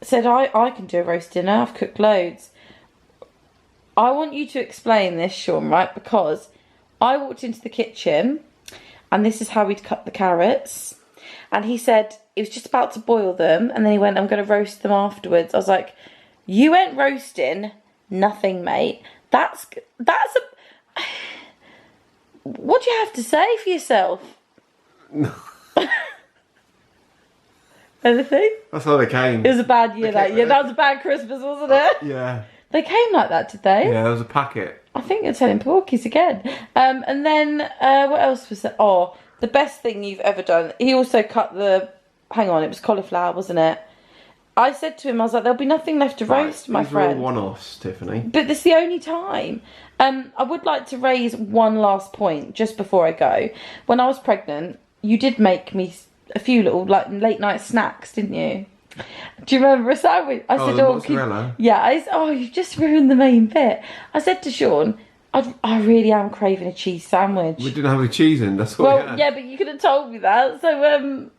said, I can do a roast dinner. I've cooked loads. I want you to explain this, Sean, right? Because I walked into the kitchen and this is how we'd cut the carrots. And he said he was just about to boil them. And then he went, I'm going to roast them afterwards. I was like, you went roasting nothing, mate. That's a... What do you have to say for yourself? Anything? That's how they came. It was a bad year that year. That was a bad Christmas, wasn't it? Yeah. They came like that, did they? Yeah, there was a packet. I think you're telling Porkies again. And then, what else was there? Oh, the best thing you've ever done. He also cut the... Hang on, it was cauliflower, wasn't it? I said to him, I was like, there'll be nothing left to roast, my friend. These are all one-offs, Tiffany. But this is the only time. I would like to raise one last point just before I go. When I was pregnant, you did make me a few little like late night snacks, didn't you? Do you remember a sandwich? I said, the mozzarella? You've just ruined the main bit. I said to Sean, I really am craving a cheese sandwich. We didn't have any cheese in, that's what we had. Yeah, but you could have told me that. So,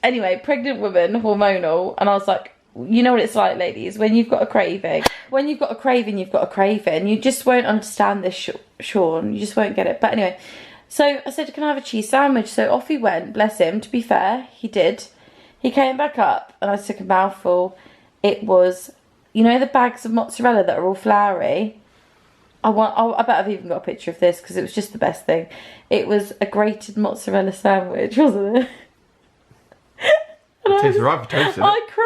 anyway, pregnant woman, hormonal, and I was like, you know what it's like, ladies, when you've got a craving. When you've got a craving, you've got a craving. You just won't understand this, Sean. You just won't get it. But anyway, so I said, can I have a cheese sandwich? So off he went, bless him. To be fair, he did. He came back up and I took a mouthful. It was, you know the bags of mozzarella that are all floury? I bet I've even got a picture of this because it was just the best thing. It was a grated mozzarella sandwich, wasn't it? It tastes right for toasting. I cried.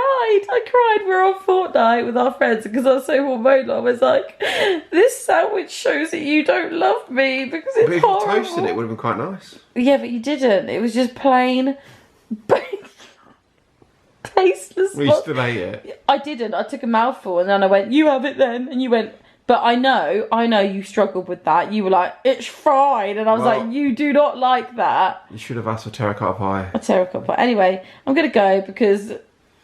We were on Fortnite with our friends because I was so hormonal. I was like, this sandwich shows that you don't love me because it's horrible. But if you toasted it, it would have been quite nice. Yeah, but you didn't. It was just plain, tasteless. We still ate it. I didn't. I took a mouthful and then I went, you have it then. And you went, but I know you struggled with that. You were like, it's fried. And I was like, you do not like that. You should have asked for terracotta pie. A terracotta pie. Anyway, I'm going to go because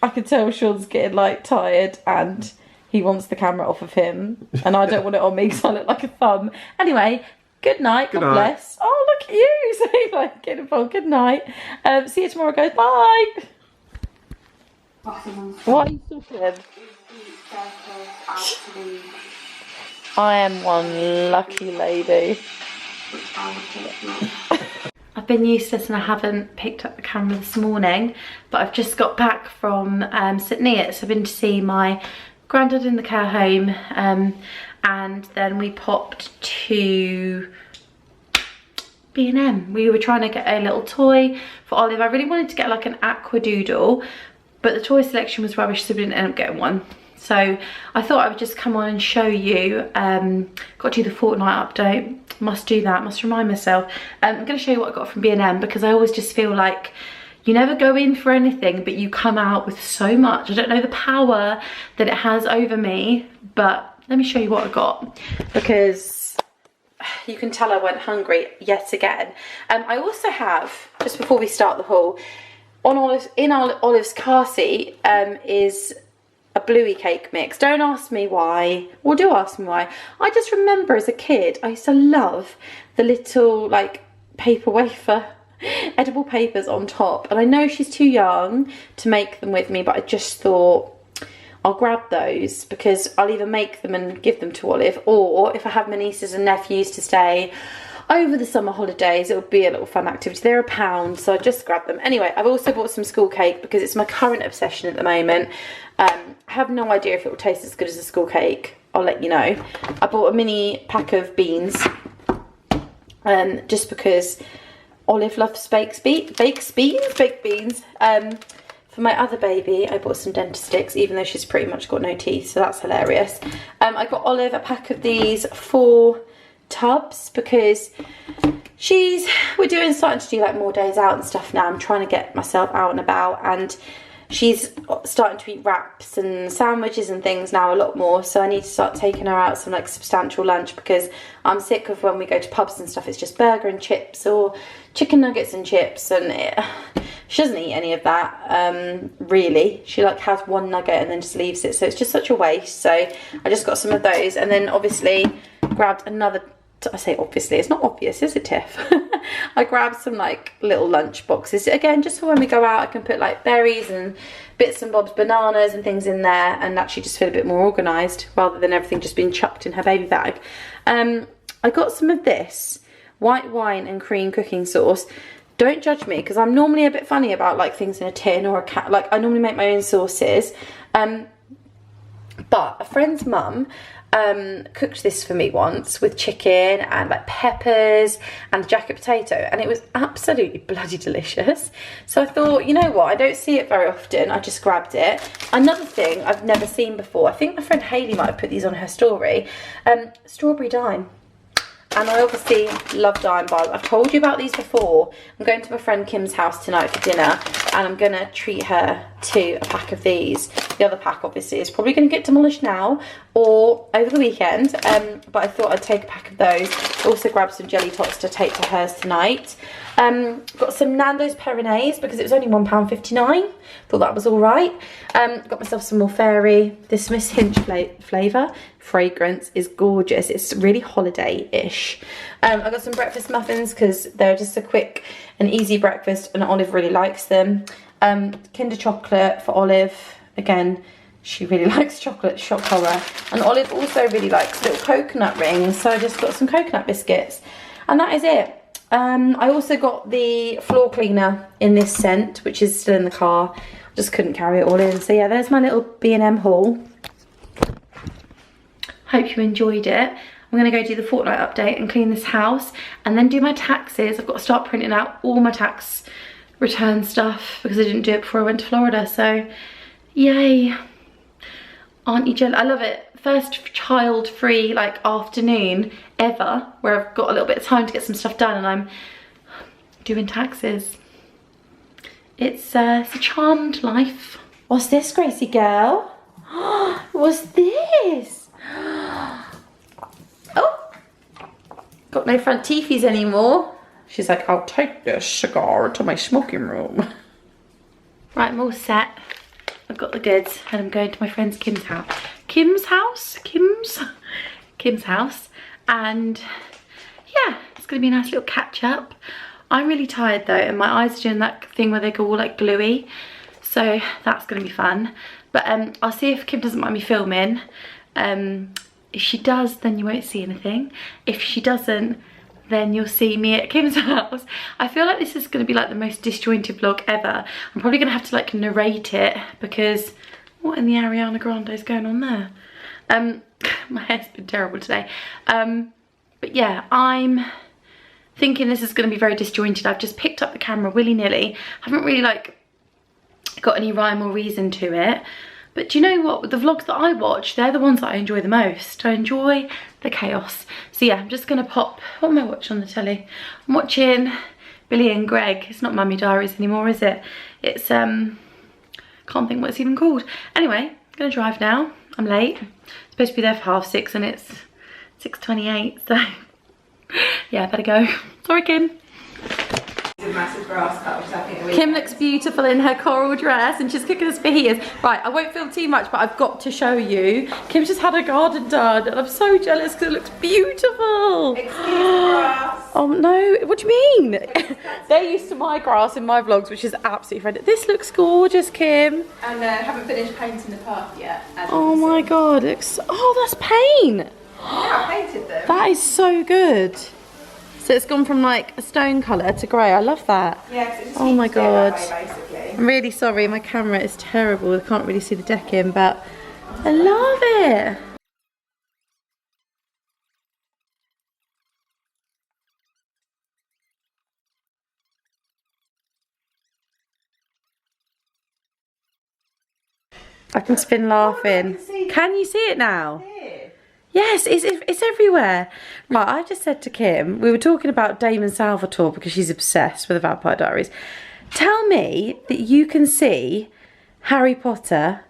I can tell Sean's getting like tired and he wants the camera off of him. And I don't want it on me because I look like a thumb. Anyway, good night. God bless. Oh, look at you. So he's like, get involved. Good night. See you tomorrow, guys. Bye. Why are you talking? I am one lucky lady. I've been useless and I haven't picked up the camera this morning, but I've just got back from St Neots. I've been to see my granddad in the care home, and then we popped to B&M. We were trying to get a little toy for Olive. I really wanted to get like an aqua doodle, but the toy selection was rubbish, so we didn't end up getting one. So I thought I would just come on and show you. Got to do the Fortnite update. Must do that, must remind myself. I'm going to show you what I got from B&M because I always just feel like you never go in for anything but you come out with so much. I don't know the power that it has over me, but let me show you what I got because you can tell I went hungry yet again. I also have, just before we start the haul, on Olive's car seat is a bluey cake mix. Don't ask me why. Well, do ask me why. I just remember as a kid, I used to love the little like paper wafer, edible papers on top. And I know she's too young to make them with me, but I just thought I'll grab those because I'll either make them and give them to Olive, or if I have my nieces and nephews to stay over the summer holidays, it would be a little fun activity. They're £1, so I just grabbed them. Anyway, I've also bought some school cake because it's my current obsession at the moment. I have no idea if it will taste as good as a school cake. I'll let you know. I bought a mini pack of beans, just because Olive loves baked beans. For my other baby, I bought some Dentastix, even though she's pretty much got no teeth, so that's hilarious. I got Olive a pack of these 4 tubs because we're starting to do like more days out and stuff now. I'm trying to get myself out and about, and she's starting to eat wraps and sandwiches and things now a lot more, so I need to start taking her out some like substantial lunch, because I'm sick of when we go to pubs and stuff, it's just burger and chips or chicken nuggets and chips, and she doesn't eat any of that, really. She like has one nugget and then just leaves it, so it's just such a waste. So I just got some of those, and then obviously grabbed another, I say obviously, it's not obvious, is it, Tiff? I grabbed some like little lunch boxes, again, just for when we go out. I can put like berries and bits and bobs, bananas and things in there, and actually just feel a bit more organised, rather than everything just being chucked in her baby bag. I got some of this white wine and cream cooking sauce. Don't judge me, because I'm normally a bit funny about like things in a tin or a can. Like, I normally make my own sauces, but a friend's mum cooked this for me once with chicken and like peppers and jacket potato, and it was absolutely bloody delicious. So I thought, you know what, I don't see it very often, I just grabbed it. Another thing I've never seen before, I think my friend Hayley might have put these on her story, strawberry dime. And I obviously love dime bars. I've told you about these before. I'm going to my friend Kim's house tonight for dinner, and I'm going to treat her to a pack of these. The other pack obviously is probably going to get demolished now or over the weekend, but I thought I'd take a pack of those. Also grabbed some jelly tots to take to hers tonight. Got some Nando's Peronaise because it was only £1.59. Thought that was all right. Got myself some more fairy. This Miss Hinch flavour. Fragrance is gorgeous. It's really holiday-ish. I got some breakfast muffins because they're just a quick and easy breakfast, and Olive really likes them. Kinder chocolate for Olive. Again, she really likes chocolate shock horror. And Olive also really likes little coconut rings, so I just got some coconut biscuits. And that is it. I also got the floor cleaner in this scent, which is still in the car. Just couldn't carry it all in. So yeah, there's my little B&M haul. Hope you enjoyed it. I'm going to go do the fortnight update and clean this house, and then do my taxes. I've got to start printing out all my tax return stuff because I didn't do it before I went to Florida. So yay. Aren't you jealous? I love it. First child-free like afternoon ever where I've got a little bit of time to get some stuff done, and I'm doing taxes. It's a charmed life. What's this, Gracie girl? What's this? Oh, got no front teethies anymore. She's like, I'll take this cigar to my smoking room. Right, I'm all set. I've got the goods, and I'm going to my friend's Kim's house. Kim's house, and yeah, it's gonna be a nice little catch up. I'm really tired though, and my eyes are doing that thing where they go all like gluey, so that's gonna be fun. But I'll see if Kim doesn't mind me filming. If she does, then you won't see anything. If she doesn't, then you'll see me at Kim's house. I feel like this is going to be like the most disjointed vlog ever. I'm probably going to have to like narrate it, because what in the Ariana Grande is going on there? My hair's been terrible today. But yeah, I'm thinking this is going to be very disjointed. I've just picked up the camera willy-nilly. Haven't really like got any rhyme or reason to it. But do you know what? The vlogs that I watch, they're the ones that I enjoy the most. I enjoy the chaos. So yeah, I'm just going to pop... What am I watching on the telly? I'm watching Billy and Greg. It's not Mummy Diaries anymore, is it? It's... can't think what it's even called. Anyway, I'm going to drive now. I'm late. Supposed to be there for 6:30, and it's 6:28. So yeah, I better go. Sorry, Kim. Massive grass cut, which I think Kim looks beautiful in her coral dress, and she's cooking us fajitas. Right, I won't film too much, but I've got to show you. Kim's just had her garden done, and I'm so jealous because it looks beautiful. excuse the grass. Oh no, what do you mean? They're used to my grass in my vlogs, which is absolutely fantastic. This looks gorgeous, Kim. And haven't finished painting the path yet. Oh my god, it looks... Oh, that's paint. Yeah, I painted them. That is so good. So it's gone from like a stone colour to grey. I love that. Yeah, 'cause it just Oh my needs to stay that god. way, basically. I'm really sorry, my camera is terrible. I can't really see the decking, but I love it. I've just been laughing. Can you see it now? Yes, it's everywhere. Right, I just said to Kim, we were talking about Damon Salvatore because she's obsessed with the Vampire Diaries. Tell me that you can see Harry Potter,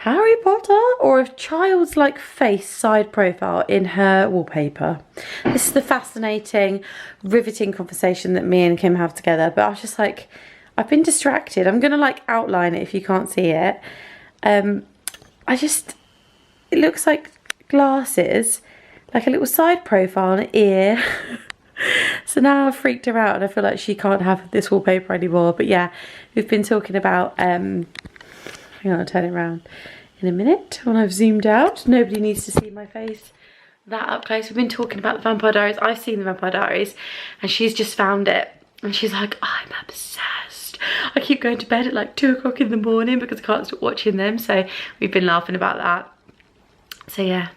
or a child's like face side profile in her wallpaper. This is the fascinating, riveting conversation that me and Kim have together. But I was just like, I've been distracted. I'm gonna like outline it if you can't see it. It looks like glasses, like a little side profile and an ear. So now I've freaked her out and I feel like she can't have this wallpaper anymore. But yeah, we've been talking about, hang on, I'll turn it around in a minute when I've zoomed out. Nobody needs to see my face that up close. We've been talking about the Vampire Diaries. I've seen the Vampire Diaries and she's just found it. And she's like, I'm obsessed. I keep going to bed at like 2 o'clock in the morning because I can't stop watching them. So we've been laughing about that. So yeah,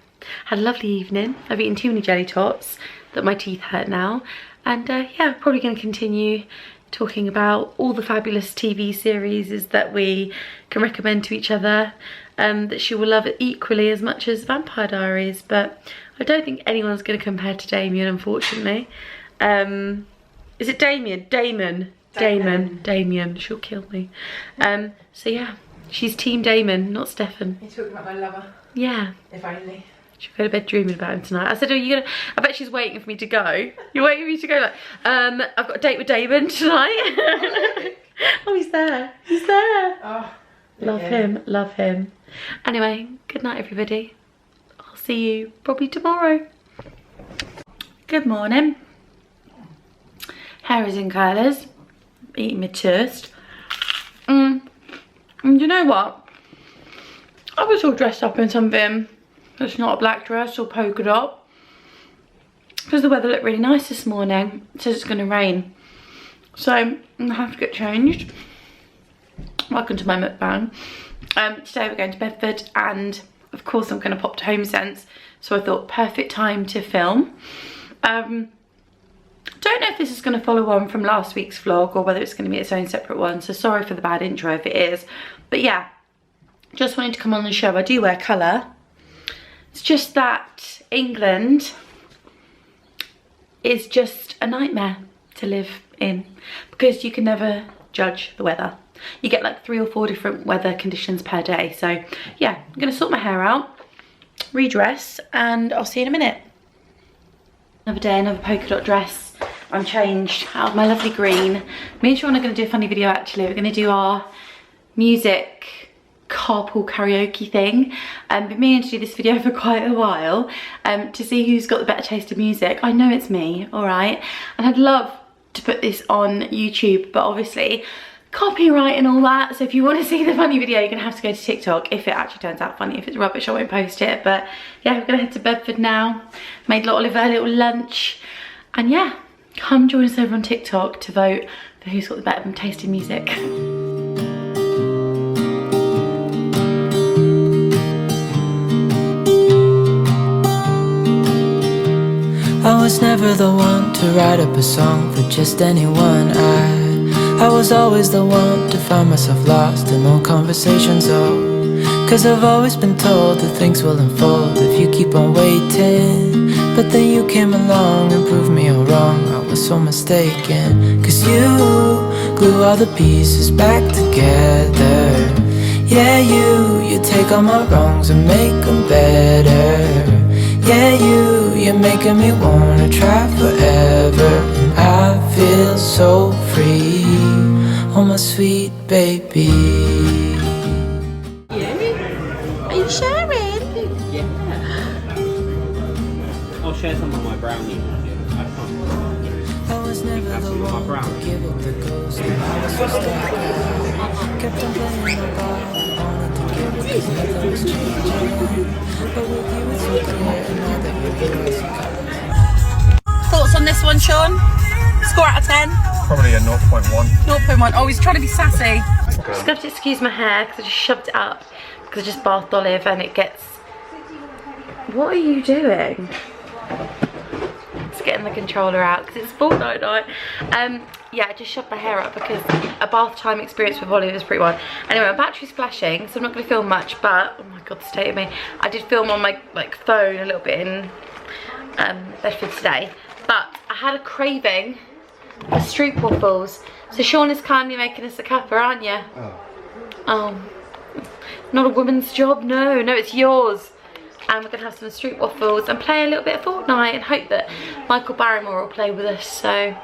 had a lovely evening. I've eaten too many jelly tots that my teeth hurt now. And yeah, probably going to continue talking about all the fabulous TV series that we can recommend to each other, that she will love it equally as much as Vampire Diaries. But I don't think anyone's going to compare to Damien, unfortunately. Is it Damien? Damien. She'll kill me. So yeah, she's Team Damon, not Stefan. You're talking about my lover? Yeah. If only. She'll go to bed dreaming about him tonight. I said, are you gonna, I bet she's waiting for me to go. You're waiting for me to go like, I've got a date with Damon tonight. Oh, he's there. He's there. Oh, Love him. Anyway, good night, everybody. I'll see you probably tomorrow. Good morning. Hair is in curlers. Eating my toast. And you know what? I was all dressed up in something that's not a black dress or polka dot because the weather looked really nice this morning. It says it's going to rain, so I'm gonna have to get changed. Welcome to my mukbang. Today we're going to Bedford and of course I'm going to pop to Homesense, so I thought perfect time to film. Don't know if this is going to follow on from last week's vlog or whether it's going to be its own separate one, so sorry for the bad intro if it is. But yeah, just wanted to come on the show. I do wear colour. It's just that England is just a nightmare to live in because you can never judge the weather. You get like 3 or 4 different weather conditions per day. So yeah, I'm going to sort my hair out, redress, and I'll see you in a minute. Another day, another polka dot dress. I'm changed out of my lovely green. Me and Sean are going to do a funny video actually. We're going to do our music carpool karaoke thing. Been meaning to do this video for quite a while to see who's got the better taste of music. I know it's me, alright, and I'd love to put this on YouTube, but obviously copyright and all that, so if you want to see the funny video you're gonna have to go to TikTok if it actually turns out funny. If it's rubbish I won't post it. But yeah, we're gonna head to Bedford now. Made Oliver a little lunch, and yeah, come join us over on TikTok to vote for who's got the better taste in music. I was never the one to write up a song for just anyone. I was always the one to find myself lost in old conversations. Oh, 'cause I've always been told that things will unfold if you keep on waiting. But then you came along and proved me all wrong. I was so mistaken, 'cause you glue all the pieces back together. Yeah, you take all my wrongs and make them better. Yeah, you're making me wanna try forever. And I feel so free, oh my sweet baby. Are you sharing? Yeah. I'll share some of my brownie. I was never the one to give it the ghost. I was so stuck. Kept on playing my part. Wanted to give it 'cause nothing was changing. But with you it's so clear now that you're here. Thoughts on this one, Sean? Score out of 10? Probably a 0.1. 0.1. Oh, he's trying to be sassy. Just have to excuse my hair because I just shoved it up because I just bathed Olive and it gets... What are you doing? It's getting the controller out because it's Fortnite night. Yeah, I just shoved my hair up because a bath time experience with Ollie was pretty wild. Anyway, my battery's flashing, so I'm not going to film much, but oh my god, the state of me. I did film on my phone a little bit in Bedford today, but I had a craving for street waffles. So Sean is kindly making us a cuppa, aren't you? Oh, not a woman's job. No, it's yours. And we're gonna have some street waffles and play a little bit of Fortnite and hope that Michael Barrymore will play with us. So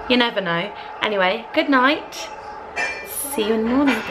you never know. Anyway, good night. See you in the morning.